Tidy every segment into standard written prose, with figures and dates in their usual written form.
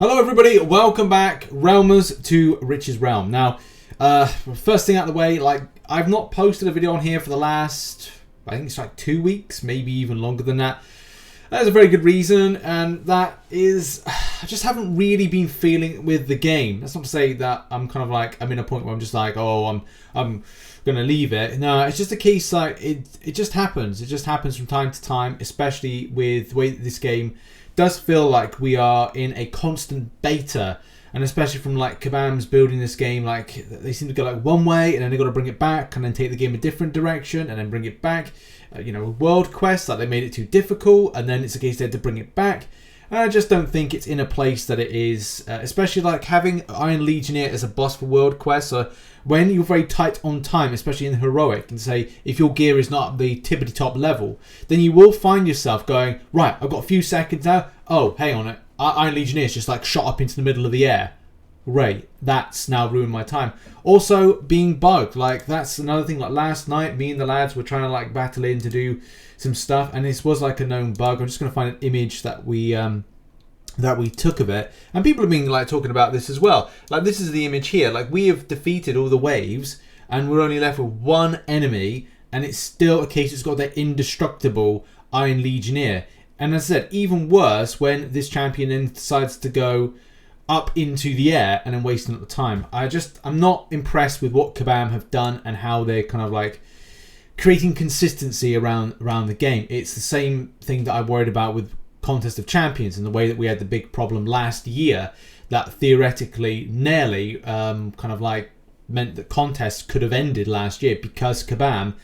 Hello everybody, welcome back, Realmers, to Rich's Realm. Now, first thing out of the way, I've not posted a video on here for the last, I think it's like 2 weeks, maybe even longer than that. There's a very good reason, and that is, I just haven't really been feeling it with the game. That's not to say that I'm kind of like, I'm in a point where I'm just like, oh, I'm gonna leave it. No, it's just a case like, it just happens. It just happens from time to time, especially with the way that this game does feel like we are in a constant beta, and especially from like Kabam's building this game, like they seem to go like one way and then they got to bring it back and then take the game a different direction and then bring it back. World Quest, like they made it too difficult and then it's a case they had to bring it back. And I just don't think it's in a place that it is, especially like having Iron Legionnaire as a boss for World Quest. So when you're very tight on time, especially in Heroic, and say if your gear is not at the tippity top level, then you will find yourself going, right, I've got a few seconds now. Oh, hang on, Iron Legionnaire's just like shot up into the middle of the air. Great, that's now ruined my time. Also, being bugged, like that's another thing. Like last night, me and the lads were trying to like battle in to do some stuff, and this was like a known bug. I'm just going to find an image that we took of it, and people have been like talking about this as well. Like this is the image here. Like we have defeated all the waves, and we're only left with one enemy, and it's still a case it's got that indestructible Iron Legionnaire. And as I said, even worse when this champion then decides to go up into the air and then wasting up the time. I'm not impressed with what Kabam have done and how they're kind of like creating consistency around the game. It's the same thing that I worried about with Contest of Champions and the way that we had the big problem last year that theoretically nearly kind of like meant that contests could have ended last year because Kabam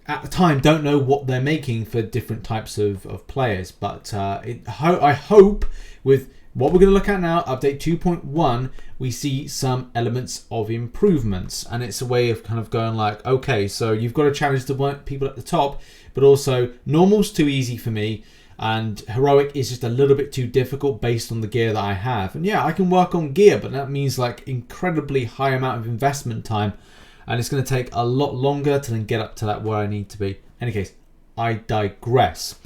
at the time don't know what they're making for different types of players. But I hope with what we're going to look at now, update 2.1, we see some elements of improvements. And it's a way of kind of going like, okay, so you've got to challenge the people at the top, but also normal's too easy for me. And Heroic is just a little bit too difficult based on the gear that I have. And yeah, I can work on gear, but that means like incredibly high amount of investment time. And it's going to take a lot longer to then get up to that where I need to be. In any case, I digress.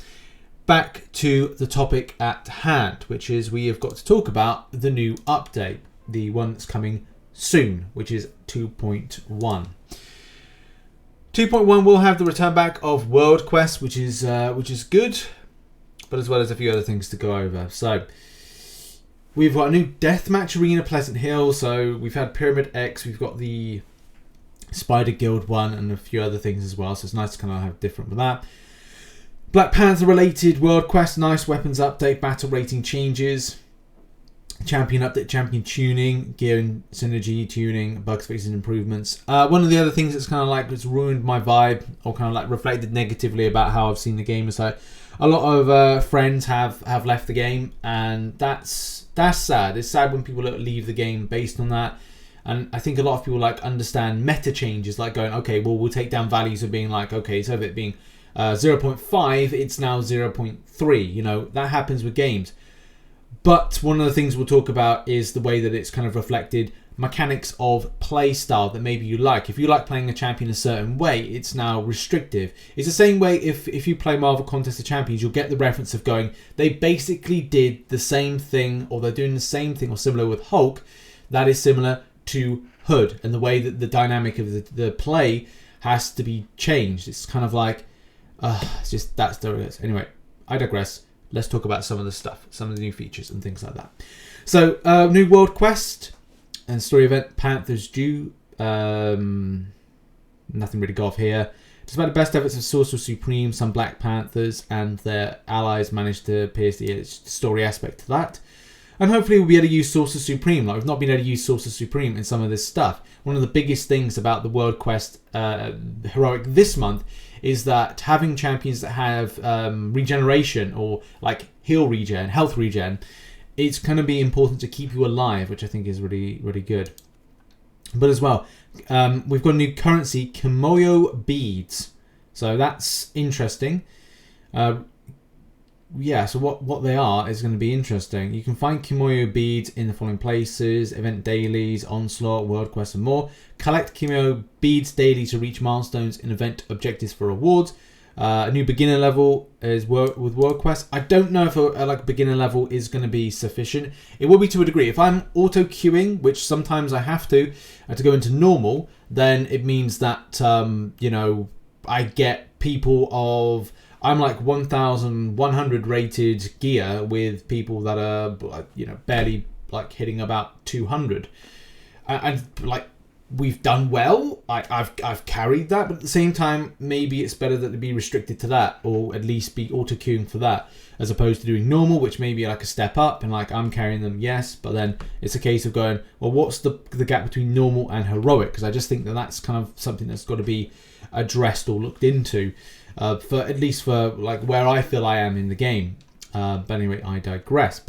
Back to the topic at hand, which is we have got to talk about the new update. The one that's coming soon, which is 2.1. 2.1 will have the return back of World Quest, which is good, but as well as a few other things to go over. So we've got a new deathmatch arena, Pleasant Hill. So we've had Pyramid X, we've got the Spider Guild one, and a few other things as well. So it's nice to kind of have different with that. Black Panther related World Quest, nice weapons update, battle rating changes, champion update, champion tuning, gear and synergy tuning, bug fixes and improvements. One of the other things that's kind of like it's ruined my vibe or kind of like reflected negatively about how I've seen the game is like a lot of friends have left the game, and that's sad. It's sad when people leave the game based on that. And I think a lot of people like understand meta changes, like going, okay, well, we'll take down values of being like, okay, instead of it being 0.5, it's now 0.3. That happens with games. But one of the things we'll talk about is the way that it's kind of reflected mechanics of play style that maybe you like. If you like playing a champion a certain way, it's now restrictive. It's the same way if you play Marvel Contest of Champions, you'll get the reference of going, they basically did the same thing, or they're doing the same thing or similar with Hulk that is similar to Hood, and the way that the dynamic of the play has to be changed. It's kind of like, it's just that's the way it is. Anyway, I digress. Let's talk about some of the stuff, some of the new features and things like that. So, new World Quest and story event, Panther's due. Nothing really go off here. Despite the best efforts of Sorcerer Supreme, some Black Panthers and their allies managed to pierce the story aspect to that. And hopefully we'll be able to use Sorcerer Supreme. Like, we've not been able to use Sorcerer Supreme in some of this stuff. One of the biggest things about the World Quest Heroic this month is that having champions that have regeneration or like health regen, it's going to be important to keep you alive, which I think is really, really good. But as well, we've got a new currency, Kimoyo Beads. So that's interesting. Yeah, so what they are is going to be interesting. You can find Kimoyo beads in the following places: event dailies, Onslaught, World Quest, and more. Collect Kimoyo beads daily to reach milestones in event objectives for rewards. A new beginner level is with World Quest. I don't know if a beginner level is going to be sufficient. It will be to a degree. If I'm auto queuing, which sometimes I have to go into normal, then it means that you know, I get people of, I'm like 1,100 rated gear with people that are, you know, barely like hitting about 200, and like, we've done well. I've carried that, but at the same time, maybe it's better that to be restricted to that, or at least be auto queuing for that, as opposed to doing normal, which may be like a step up, and like I'm carrying them, yes, but then it's a case of going, well, what's the gap between normal and heroic? Because I just think that that's kind of something that's got to be addressed or looked into, for at least for like where I feel I am in the game. But anyway, I digress.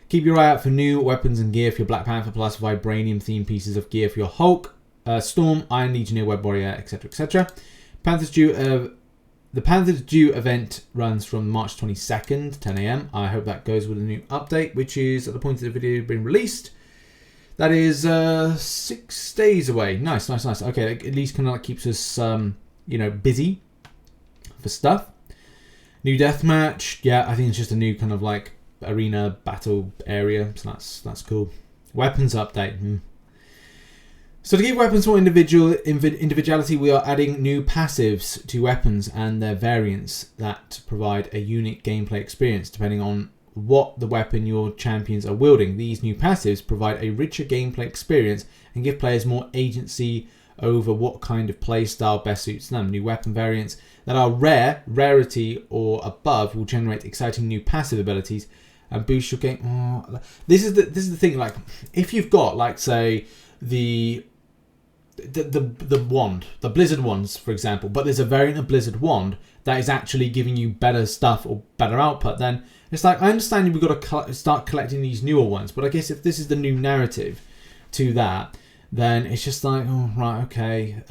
Keep your eye out for new weapons and gear for your Black Panther, plus Vibranium themed pieces of gear for your Hulk, Storm, Iron Legionnaire, Web Warrior, etc., etc. The Panther's Due event runs from March 22nd, 10 AM. I hope that goes with a new update, which is at the point of the video being released. That is 6 days away. Nice. Okay, at least kind of like keeps us, you know, busy for stuff. New deathmatch. Yeah, I think it's just a new kind of like arena battle area, so that's cool. Weapons update. So to give weapons more individuality, we are adding new passives to weapons and their variants that provide a unique gameplay experience depending on what the weapon your champions are wielding. These new passives provide a richer gameplay experience and give players more agency over what kind of play style best suits them. New weapon variants that are rarity or above will generate exciting new passive abilities and boost your game. Oh, this is the thing. Like, if you've got, like, say, the wand, the Blizzard wands, for example, but there's a variant of Blizzard wand that is actually giving you better stuff or better output, then it's like, I understand we've got to start collecting these newer ones, but I guess if this is the new narrative to that, then it's just like, oh, right, okay.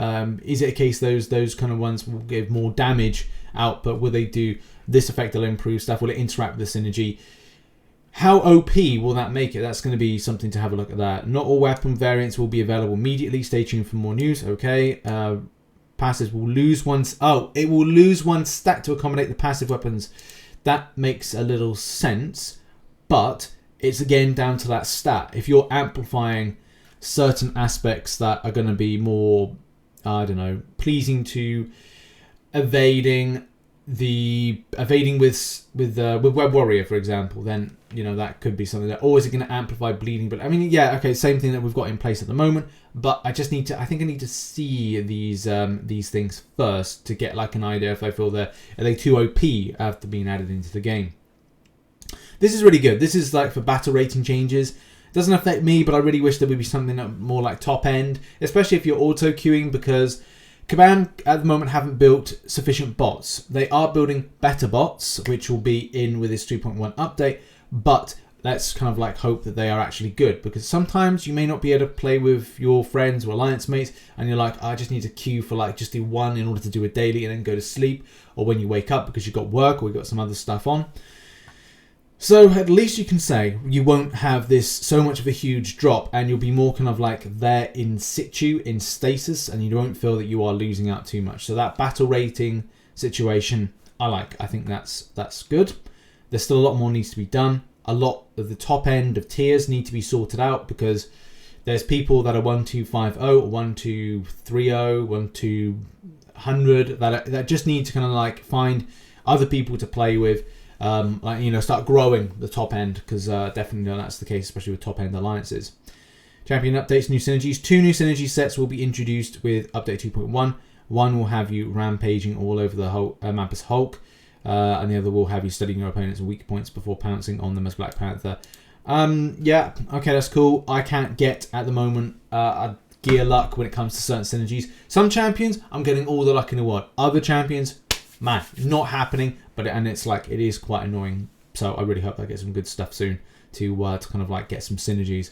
Is it a case those kind of ones will give more damage output? Will they do this effect? They'll improve stuff. Will it interact with the synergy? How OP will that make it? That's going to be something to have a look at that. Not all weapon variants will be available immediately. Stay tuned for more news. Okay. Passives will lose once. Oh, it will lose one stat to accommodate the passive weapons. That makes a little sense, but it's again down to that stat. If you're amplifying certain aspects that are going to be more, I don't know, pleasing to evading with Web Warrior, for example, then, you know, that could be something that, or is it going to amplify bleeding? But I mean, yeah, okay, same thing that we've got in place at the moment, but I just need to, I think I need to see these things first to get like an idea if I feel are they too OP after being added into the game. This is really good. This is like for battle rating changes. Doesn't affect me, but I really wish there would be something more like top end, especially if you're auto queuing, because Kabam at the moment haven't built sufficient bots. They are building better bots, which will be in with this 3.1 update, but let's kind of like hope that they are actually good, because sometimes you may not be able to play with your friends or alliance mates and you're like, I just need to queue for like just do one in order to do a daily and then go to sleep, or when you wake up because you've got work or you've got some other stuff on. So at least you can say you won't have this so much of a huge drop, and you'll be more kind of like there in situ, in stasis, and you won't feel that you are losing out too much. So that battle rating situation, I like. I think that's good. There's still a lot more needs to be done. A lot of the top end of tiers need to be sorted out, because there's people that are 1250 or 1230, 1200 that just need to kind of like find other people to play with. Like, you know, start growing the top end, because definitely know that's the case, especially with top end alliances. Champion updates, new synergies. 2 new synergy sets will be introduced with update 2.1. One will have you rampaging all over the whole map as Hulk, and the other will have you studying your opponent's weak points before pouncing on them as Black Panther. Yeah, okay, that's cool. I can't get at the moment gear luck when it comes to certain synergies. Some champions, I'm getting all the luck in the world. Other champions, man, not happening. And it's like, it is quite annoying. So I really hope I get some good stuff soon to kind of like get some synergies.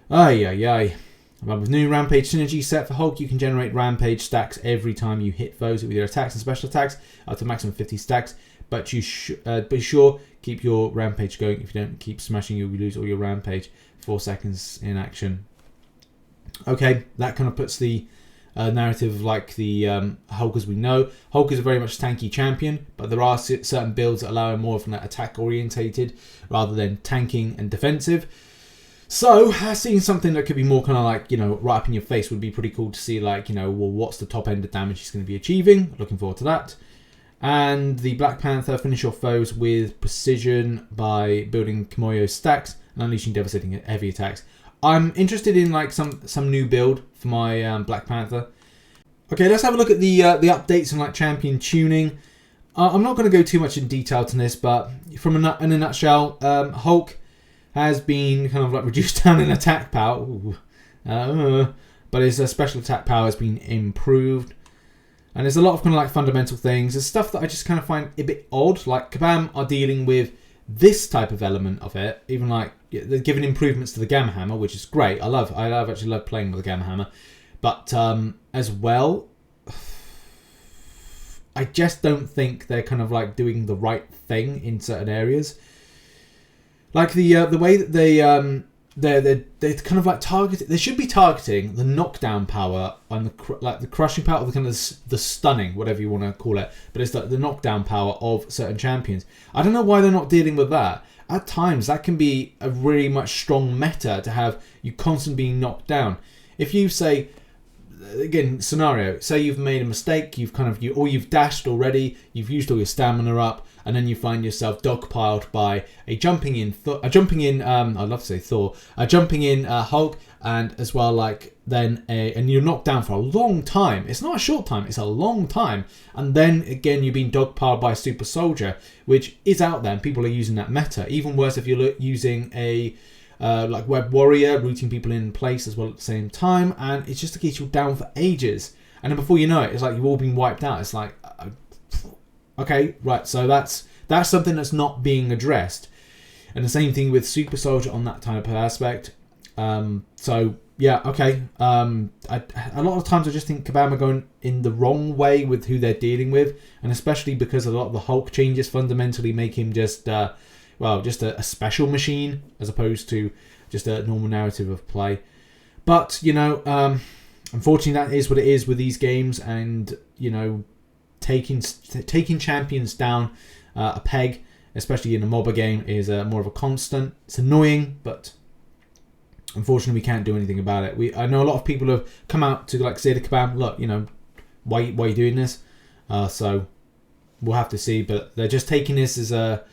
But with new Rampage synergy set for Hulk, you can generate Rampage stacks every time you hit foes with your attacks and special attacks, up to maximum 50 stacks. But you be sure keep your Rampage going. If you don't keep smashing, you'll lose all your Rampage. 4 seconds in action. Okay, that kind of puts the narrative like the Hulk as we know. Hulk is a very much tanky champion, but there are certain builds that allow him more of an attack orientated rather than tanking and defensive. So seeing something that could be more kind of like, you know, right up in your face would be pretty cool to see, like, you know, well, what's the top end of damage he's going to be achieving. Looking forward to that. And the Black Panther, finish your foes with precision by building Kimoyo stacks and unleashing devastating heavy attacks. I'm interested in like some new build for my Black Panther. Okay, let's have a look at the updates and like champion tuning. I'm not going to go too much in detail to this, but from in a nutshell, Hulk has been kind of like reduced down in attack power, but his special attack power has been improved. And there's a lot of kind of like fundamental things. There's stuff that I just kind of find a bit odd. Like Kabam are dealing with this type of element of it. Even like they're giving improvements to the Gamma Hammer, which is great. I actually love playing with the Gamma Hammer. But as well, I just don't think they're kind of like doing the right thing in certain areas. Like the way that they're kind of like targeting. They should be targeting the knockdown power on the crushing power, or the kind of the stunning, whatever you want to call it. But it's the knockdown power of certain champions. I don't know why they're not dealing with that. At times, that can be a really much strong meta to have you constantly being knocked down. If you say, again, scenario, say you've made a mistake, you've dashed already, you've used all your stamina up, and then you find yourself dogpiled by a jumping in Hulk, and as well and you're knocked down for a long time. It's not a short time, it's a long time. And then again, you've been dogpiled by a super soldier, which is out there, and people are using that meta. Even worse if you're using a like web warrior, rooting people in place as well at the same time, and it's just to keep you down for ages. And then before you know it, it's like you've all been wiped out. It's like, okay, right, so that's something that's not being addressed. And the same thing with Super Soldier on that type of aspect. So, yeah, okay. A lot of times I just think Kabam are going in the wrong way with who they're dealing with. And especially because a lot of the Hulk changes fundamentally make him just a special machine as opposed to just a normal narrative of play. But, you know, unfortunately that is what it is with these games. And, you know, taking champions down a peg, especially in a MOBA game, is more of a constant. It's annoying, but unfortunately we can't do anything about it. I know a lot of people have come out to like say to Kabam, look, you know, why are you doing this? So we'll have to see, but they're just taking this as a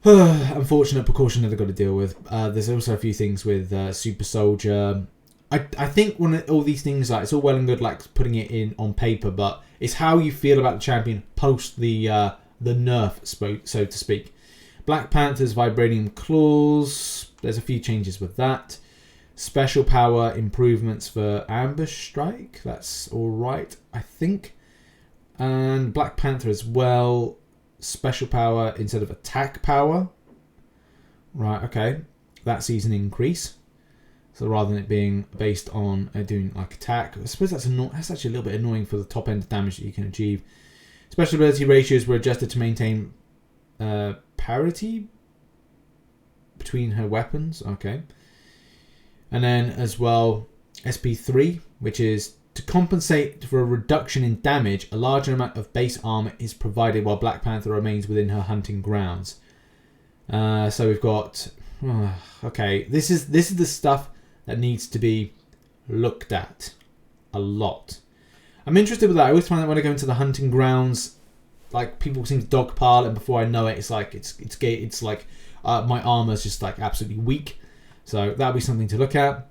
unfortunate precaution that they've got to deal with. There's also a few things with Super Soldier. I think all these things, like, it's all well and good like putting it in on paper, but it's how you feel about the champion post the nerf, so to speak. Black Panther's Vibranium Claws. There's a few changes with that. Special power improvements for Ambush Strike. That's all right, I think. And Black Panther as well. Special power instead of attack power. Right, okay. That sees an increase. So rather than it being based on doing like attack, I suppose that's actually a little bit annoying for the top end of damage that you can achieve. Special ability ratios were adjusted to maintain parity between her weapons. Okay. And then as well, SP3, which is to compensate for a reduction in damage, a larger amount of base armor is provided while Black Panther remains within her hunting grounds. So we've got okay. This is the stuff that needs to be looked at a lot. I'm interested with that. I always find that when I go into the hunting grounds, like people seem to dogpile, and before I know it, it's like my armor's just like absolutely weak. So that'll be something to look at.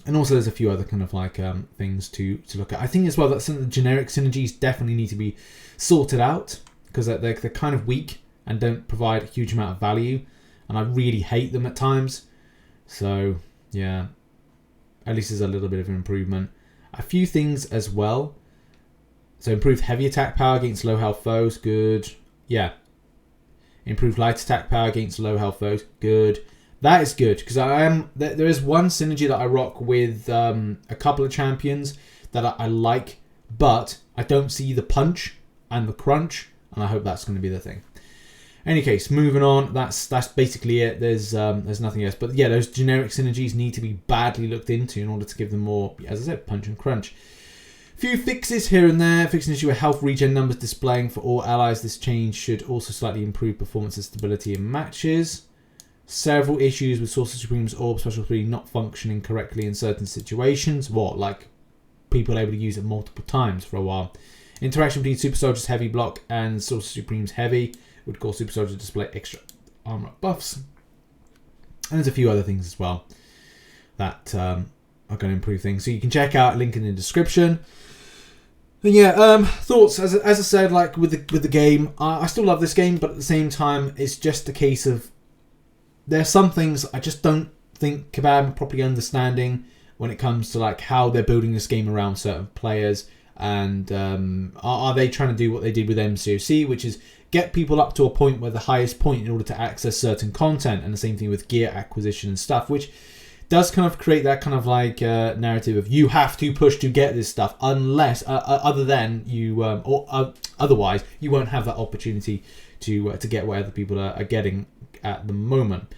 And also there's a few other kind of like things to look at. I think as well that some of the generic synergies definitely need to be sorted out, because they're kind of weak and don't provide a huge amount of value, and I really hate them at times. So yeah, at least there's a little bit of an improvement. A few things as well. So improved heavy attack power against low health foes, good. Yeah. Improved light attack power against low health foes, good. That is good, because there is one synergy that I rock with a couple of champions that I like, but I don't see the punch and the crunch, and I hope that's going to be the thing. Any case, moving on. That's basically it. There's nothing else. But yeah, those generic synergies need to be badly looked into in order to give them more, as I said, punch and crunch. Few fixes here and there. Fix an issue with health regen numbers displaying for all allies. This change should also slightly improve performance and stability in matches. Several issues with Sorcerer Supreme's Orb Special 3 not functioning correctly in certain situations. What, like people able to use it multiple times for a while. Interaction between Super Soldier's Heavy Block and Sorcerer Supreme's Heavy would cause Super Soldier to display extra armor buffs. And there's a few other things as well that are going to improve things. So you can check out, link in the description. And yeah, thoughts, as I said, like with the game, I still love this game, but at the same time, it's just a case of there are some things I just don't think Kabam are properly understanding when it comes to like how they're building this game around certain players, and are they trying to do what they did with MCOC, which is get people up to a point where the highest point in order to access certain content, and the same thing with gear acquisition and stuff, which does kind of create that kind of like narrative of you have to push to get this stuff, unless other than you otherwise you won't have that opportunity to get what other people are getting at the moment.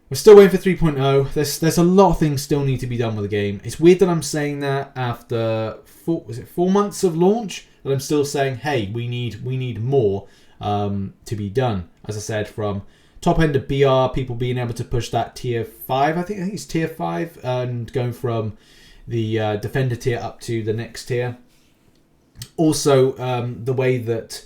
We're still waiting for 3.0. There's a lot of things still need to be done with the game. It's weird that I'm saying that after 4 months of launch, that I'm still saying, hey, we need more to be done. As I said, from top end of BR, people being able to push that tier 5, I think it's tier 5, and going from the defender tier up to the next tier. Also, the way that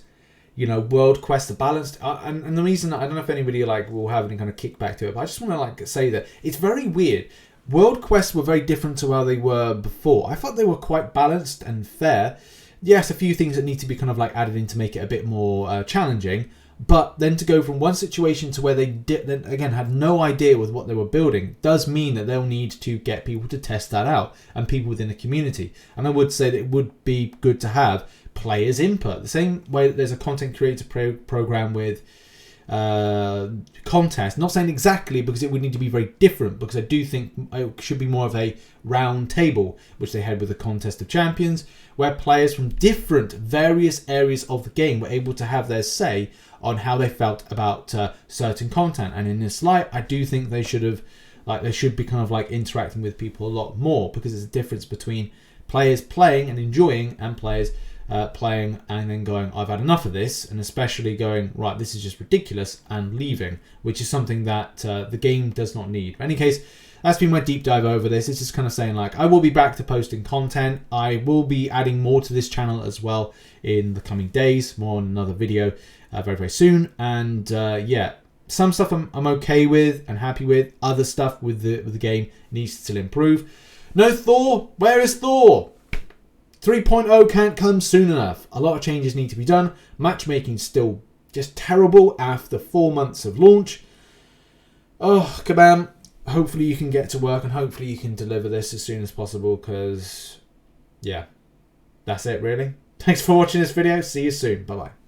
world quests are balanced, and the reason, I don't know if anybody will have any kind of kickback to it, but I just want to say that it's very weird. World quests were very different to how they were before. I thought they were quite balanced and fair. Yes, a few things that need to be kind of added in to make it a bit more challenging, but then to go from one situation to where they then again had no idea with what they were building does mean that they'll need to get people to test that out, and people within the community. And I would say that it would be good to have players' input. The same way that there's a content creator program with contest. Not saying exactly, because it would need to be very different, because I do think it should be more of a round table, which they had with the Contest of Champions, where players from different various areas of the game were able to have their say on how they felt about certain content. And in this light, I do think they should have they should be kind of interacting with people a lot more, because there's a difference between players playing and enjoying and players playing and then going, I've had enough of this, and especially going, right, this is just ridiculous, and leaving, which is something that the game does not need. In any case, that's been my deep dive over this. It's just kind of saying I will be back to posting content. I will be adding more to this channel as well in the coming days, more on another video very, very soon. And yeah, some stuff I'm okay with and happy with. Other stuff with the game needs to still improve. No Thor? Where is Thor? 3.0 can't come soon enough. A lot of changes need to be done. Matchmaking's still just terrible after 4 months of launch. Oh, Kabam. Hopefully you can get to work, and hopefully you can deliver this as soon as possible, because, yeah, that's it really. Thanks for watching this video. See you soon. Bye-bye.